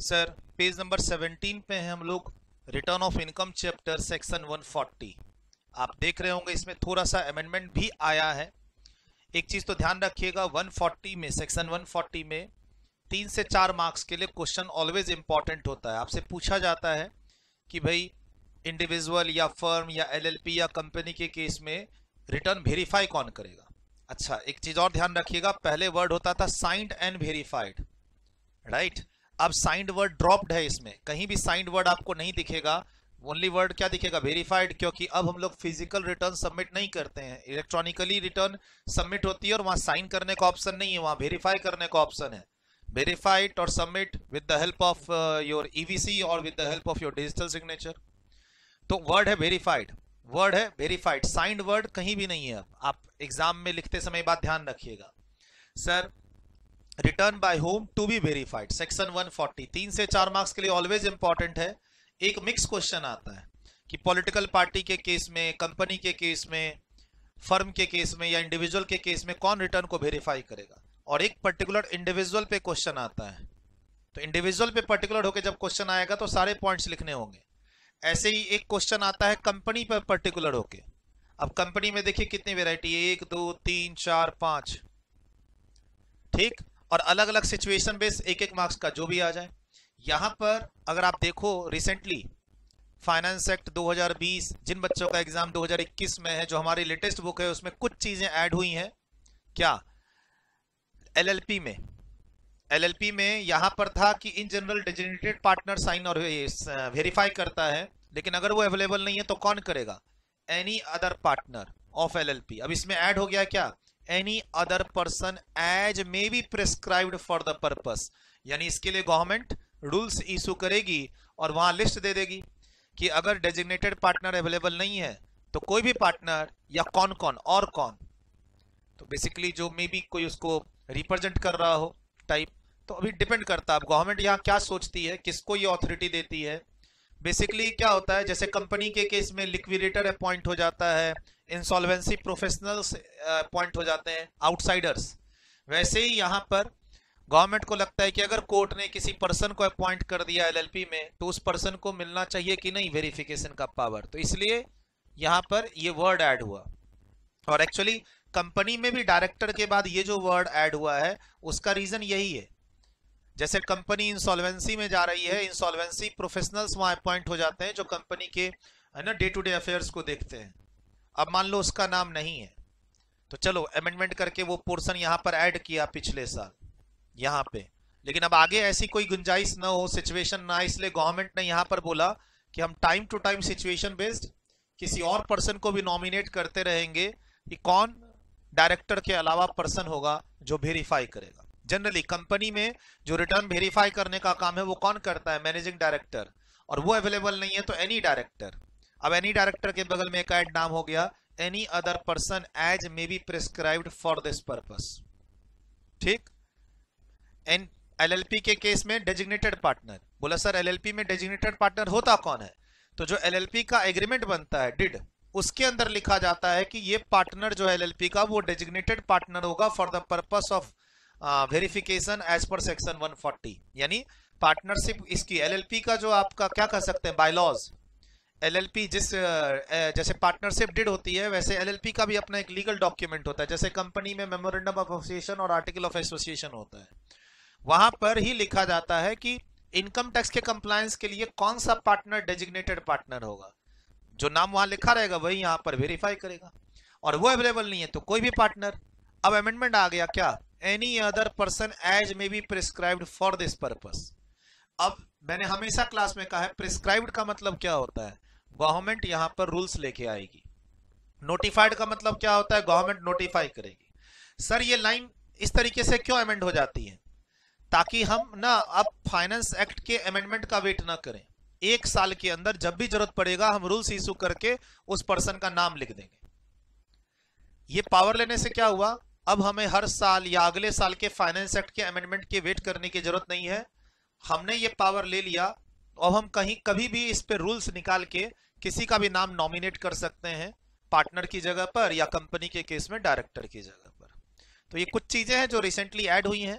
Sir page number 17 पे हैं हम लोग। Return of income chapter section 140। आप देख रहे होंगे इसमें थोड़ा सा अमेंडमेंट भी आया है। एक चीज तो ध्यान रखिएगा, 140 में, सेक्शन 140 में 3 से 4 मार्क्स के लिए क्वेश्चन ऑलवेज इंपॉर्टेंट होता है। आपसे पूछा जाता है कि भाई इंडिविजुअल या फर्म या एलएलपी या कंपनी के केस में रिटर्न वेरीफाई कौन करेगा। अच्छा, एक चीज और ध्यान रखिएगा, पहले वर्ड होता था साइंड एंड वेरीफाइड, राइट। अब साइंड वर्ड ड्रॉप्ड है, इसमें कहीं भी साइंड वर्ड आपको नहीं दिखेगा। ओनली वर्ड क्या दिखेगा, वेरीफाइड, क्योंकि अब हम लोग फिजिकल रिटर्न सबमिट नहीं करते हैं, इलेक्ट्रॉनिकली रिटर्न सबमिट होती है और वहां साइन करने का ऑप्शन नहीं है, वहां वेरीफाई करने का ऑप्शन है। वेरीफाइड और submit with the help of your EVC और with the help of your digital signature. तो वर्ड है वेरीफाइड, वर्ड है वेरीफाइड, साइंड वर्ड कहीं भी नहीं है। अब आप एग्जाम में लिखते समय बात ध्यान रखिएगा। Sir return by home to be verified, section 140 3 से 4 मार्क्स के लिए ऑलवेज इंपॉर्टेंट है। एक मिक्स क्वेश्चन आता है कि पॉलिटिकल पार्टी के केस में, कंपनी के केस में, फर्म के केस में या इंडिविजुअल के केस में कौन रिटर्न को वेरीफाई करेगा, और एक पर्टिकुलर इंडिविजुअल पे क्वेश्चन आता है। तो इंडिविजुअल पे पर्टिकुलर होकर जब क्वेश्चन आएगा तो सारे पॉइंट्स लिखने होंगे। ऐसे ही एक क्वेश्चन आता है कंपनी पर पर्टिकुलर होके। अब कंपनी में देखिए कितनी वेराइटी है, 1 2 3 4 5, ठीक। और अलग अलग सिचुएशन बेस एक एक मार्क्स का जो भी आ जाए। यहां पर अगर आप देखो रिसेंटली फाइनेंस एक्ट 2020, जिन बच्चों का एग्जाम 2021 में है, जो हमारी लेटेस्ट बुक है उसमें कुछ चीजें ऐड हुई हैं। क्या एलएलपी में, एलएलपी में यहां पर था कि in general designated partner sign और वेरीफाई करता है, लेकिन अगर वो अवेलेबल नहीं है तो कौन करेगा, any other partner of LLP. अब इसमें ऐड हो गया क्या, any other person as may be prescribed for the purpose, यानी इसके लिए गवर्नमेंट रूल्स इशू करेगी और वहां लिस्ट दे देगी कि अगर डेजिग्नेटेड पार्टनर अवेलेबल नहीं है तो कोई भी पार्टनर या कौन कौन और कौन, तो बेसिकली जो मे बी कोई उसको रिप्रेजेंट कर रहा हो टाइप। तो अभी डिपेंड करता है अब गवर्नमेंट यहाँ क्या सोचती है, किसको ये ऑथोरिटी देती है। बेसिकली क्या होता है, जैसे कंपनी के केस में लिक्विडेटर अपॉइंट हो जाता है, इंसॉल्वेंसी प्रोफेशनल्स अपॉइंट हो जाते हैं, आउटसाइडर्स। वैसे ही यहाँ पर गवर्नमेंट को लगता है कि अगर कोर्ट ने किसी पर्सन को अपॉइंट कर दिया एलएलपी में तो उस पर्सन को मिलना चाहिए कि नहीं वेरिफिकेशन का पावर। तो इसलिए यहाँ पर ये वर्ड ऐड हुआ। और एक्चुअली कंपनी में भी डायरेक्टर के बाद ये जो वर्ड ऐड हुआ है उसका रीजन यही है। जैसे कंपनी इंसॉल्वेंसी में जा रही है, इंसॉल्वेंसी प्रोफेशनल्स वहां अपॉइंट हो जाते हैं जो कंपनी के है ना डे टू डे अफेयर्स को देखते हैं। अब मान लो उसका नाम नहीं है तो चलो अमेंडमेंट करके वो पोर्शन यहां पर ऐड किया पिछले साल यहां पे, लेकिन अब आगे ऐसी कोई गुंजाइश ना हो, सिचुएशन ना, इसलिए गवर्नमेंट ने यहां पर बोला कि हम time to time situation based किसी और पर्सन को भी नॉमिनेट करते रहेंगे कि कौन डायरेक्टर के अलावा पर्सन होगा जो वेरीफाई करेगा। जनरली कंपनी में जो रिटर्न वेरीफाई करने का काम है वो कौन करता है, मैनेजिंग डायरेक्टर, और वो अवेलेबल नहीं है तो एनी डायरेक्टर। अब एनी डायरेक्टर के बगल में एक ऐड नाम हो गया, any other person as may be prescribed for this purpose, ठीक। एन एलएलपी के केस में डेजिग्नेटेड पार्टनर, बोला सर एलएलपी में डेजिग्नेटेड पार्टनर होता कौन है, तो जो एलएलपी का एग्रीमेंट बनता है डिड, उसके अंदर लिखा जाता है कि ये पार्टनर जो है एलएलपी का वो डेजिग्नेटेड पार्टनर होगा for the purpose of verification as per section 140। यानी पार्टनरशिप इसकी एलएलपी का जो आपका क्या कह सकते हैं बायलॉज, एलएलपी जिस जैसे पार्टनरशिप डिड होती है वैसे एलएलपी का भी अपना एक लीगल डॉक्यूमेंट होता है। जैसे कंपनी में मेमोरेंडम ऑफ एसोसिएशन और आर्टिकल ऑफ एसोसिएशन होता है, वहां पर ही लिखा जाता है कि इनकम टैक्स के कंप्लायंस के लिए कौन सा पार्टनर डेजिग्नेटेड पार्टनर होगा, जो नाम वहां लिखा रहेगा वही यहां पर वेरीफाई करेगा, और वो अवेलेबल नहीं है तो कोई भी पार्टनर। अब अमेंडमेंट आ गया क्या, any other person as may be prescribed for this purpose. अब मैंने हमेशा क्लास में कहा है प्रिस्क्राइब्ड का मतलब क्या होता है, गवर्नमेंट यहां पर रूल्स लेके आएगी। नोटिफाइड का मतलब क्या होता है, गवर्नमेंट नोटिफाई करेगी। सर ये लाइन इस तरीके से क्यों अमेंड हो जाती है, ताकि हम ना अब फाइनेंस एक्ट के अमेंडमेंट का वेट ना करें, 1 साल के अंदर जब भी जरूरत पड़ेगा हम रूल्स इशू करके उस पर्सन का नाम लिख देंगे। ये पावर लेने से क्या हुआ, अब हमें हर साल या अगले साल के फाइनेंस एक्ट के अमेंडमेंट के वेट करने की जरूरत नहीं है। हमने ये पावर ले लिया और हम कहीं कभी भी इस पे रूल्स निकाल के किसी का भी नाम नॉमिनेट कर सकते हैं, पार्टनर की जगह पर या कंपनी के केस में डायरेक्टर की जगह पर। तो ये कुछ चीजें हैं जो रिसेंटली ऐड हुई हैं।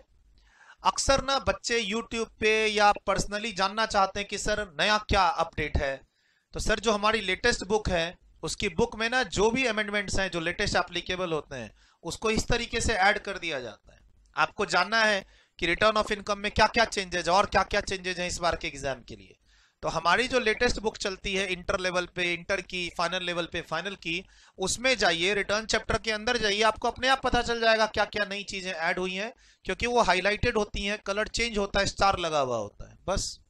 अक्सर ना बच्चे YouTube पे या पर्सनली जानना चाहते हैं कि सर नया क्या अपडेट है। तो सर जो हमारी लेटेस्ट बुक है उसकी बुक में ना जो भी अमेंडमेंट्स हैं जो लेटेस्ट एप्लीकेबल होते हैं उसको इस तरीके से ऐड कर दिया जाता है। आपको जानना है कि रिटर्न ऑफ इनकम में क्या क्या चेंजेज और क्या क्या चेंजेज हैं इस बार के एग्जाम के लिए। तो हमारी जो लेटेस्ट बुक चलती है इंटर लेवल पे इंटर की, फाइनल लेवल पे फाइनल की, उसमें जाइए, रिटर्न चैप्टर के अंदर जाइए, आपको अपने आप पता चल जाएगा क्या क्या नई चीजें ऐड हुई हैं, क्योंकि वो हाईलाइटेड होती हैं, कलर चेंज होता है, स्टार लगा हुआ होता है। बस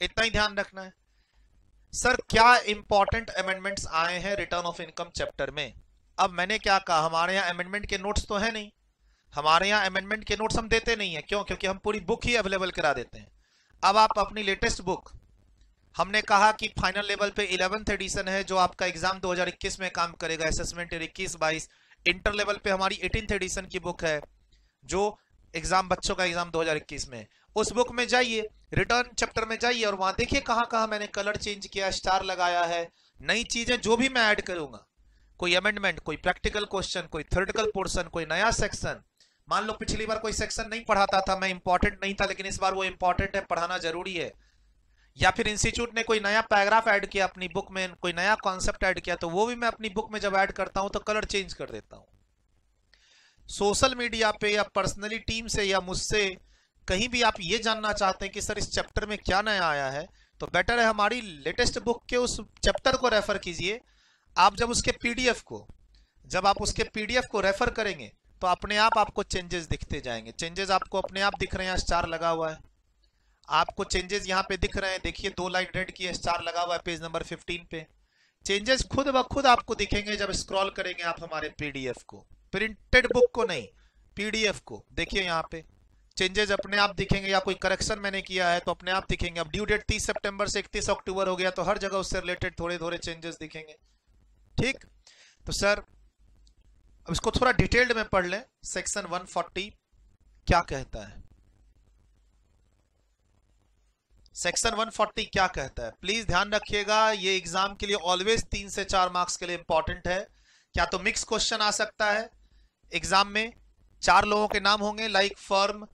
इतना ही ध्यान रखना है। सर क्या इंपॉर्टेंट अमेंडमेंट्स आए हैं रिटर्न ऑफ इनकम चैप्टर में? अब मैंने क्या कहा, हमारे यहाँ अमेंडमेंट के नोट्स तो है नहीं, हमारे यहाँ अमेंडमेंट के नोट्स हम देते नहीं है। क्यों? क्योंकि हम पूरी बुक ही अवेलेबल करा देते हैं। अब आप अपनी लेटेस्ट बुक, हमने कहा कि फाइनल लेवल पे 11th एडिशन है जो आपका एग्जाम 2021 में काम करेगा, असेसमेंट 21-22। इंटर लेवल पे हमारी 18th एडिशन की बुक है जो एग्जाम बच्चों का एग्जाम 2021 में। उस बुक में जाइए, रिटर्न चैप्टर में जाइए और वहां देखिए कहां कहां मैंने कलर चेंज किया, स्टार लगाया है, नई चीजें जो भी मैं ऐड करूंगा, कोई अमेंडमेंट, कोई प्रैक्टिकल क्वेश्चन, कोई थ्योरेटिकल पोर्शन, कोई नया सेक्शन। मान लो पिछली बार कोई सेक्शन नहीं पढ़ाता था, मैं इंपॉर्टेंट नहीं था, लेकिन इस बार वो इंपॉर्टेंट है, पढ़ाना जरूरी है। या फिर इंस्टीट्यूट ने कोई नया पैराग्राफ ऐड किया अपनी बुक में, कोई नया कॉन्सेप्ट ऐड किया, तो वो भी मैं अपनी बुक में जब ऐड करता हूं तो कलर चेंज कर देता हूं। सोशल मीडिया पे या पर्सनली टीम से या मुझसे कहीं भी आप ये जानना चाहते हैं कि सर इस चैप्टर में क्या नया आया है, तो बेटर है हमारी लेटेस्ट बुक के उस चैप्टर को रेफर कीजिए। आप जब उसके पीडीएफ को रेफर करेंगे तो अपने आप आपको चेंजेस दिखते जाएंगे। चेंजेस आपको अपने आप दिख रहे हैं, स्टार लगा हुआ है, आपको चेंजेस यहाँ पे दिख रहे हैं, देखिए 2 लाइन रेड की स्टार लगा हुआ है पेज नंबर 15 पे। चेंजेस खुद ब खुद आपको दिखेंगे जब स्क्रॉल करेंगे आप हमारे पीडीएफ को, प्रिंटेड बुक को नहीं, पीडीएफ को। देखिए यहाँ पे चेंजेस अपने आप दिखेंगे, या कोई करेक्शन मैंने किया है तो अपने आप दिखेंगे। अब ड्यू डेट 30 सितंबर से 31 अक्टूबर हो गया तो हर जगह उससे रिलेटेड थोड़े थोड़े चेंजेस दिखेंगे। ठीक, तो सर अब इसको थोड़ा डिटेल्ड में पढ़ लें। सेक्शन 140 क्या कहता है? सेक्शन 140 क्या कहता है, प्लीज ध्यान रखिएगा। ये एग्जाम के लिए ऑलवेज 3 से 4 मार्क्स के लिए इंपॉर्टेंट है। क्या तो मिक्स क्वेश्चन आ सकता है एग्जाम में, 4 लोगों के नाम होंगे, like firm,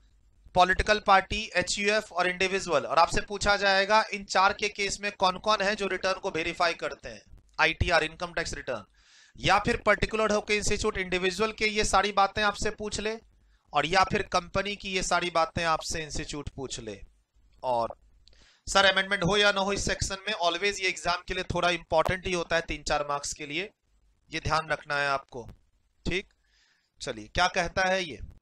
political party, HUF और इंडिविजुअल, और आपसे पूछा जाएगा इन 4 के केस में कौन कौन है जो रिटर्न को वेरीफाई करते हैं, आईटीआर, इनकम टैक्स रिटर्न। या फिर पर्टिकुलर होकर इंस्टीट्यूट इंडिविजुअल के ये सारी बातें आपसे पूछ ले, और या फिर कंपनी की ये सारी बातें आपसे इंस्टीट्यूट पूछ ले। और सर अमेंडमेंट हो या ना हो इस सेक्शन में, ऑलवेज ये एग्जाम के लिए थोड़ा इंपॉर्टेंट ही होता है 3-4 मार्क्स के लिए, ये ध्यान रखना है आपको। ठीक, चलिए क्या कहता है ये।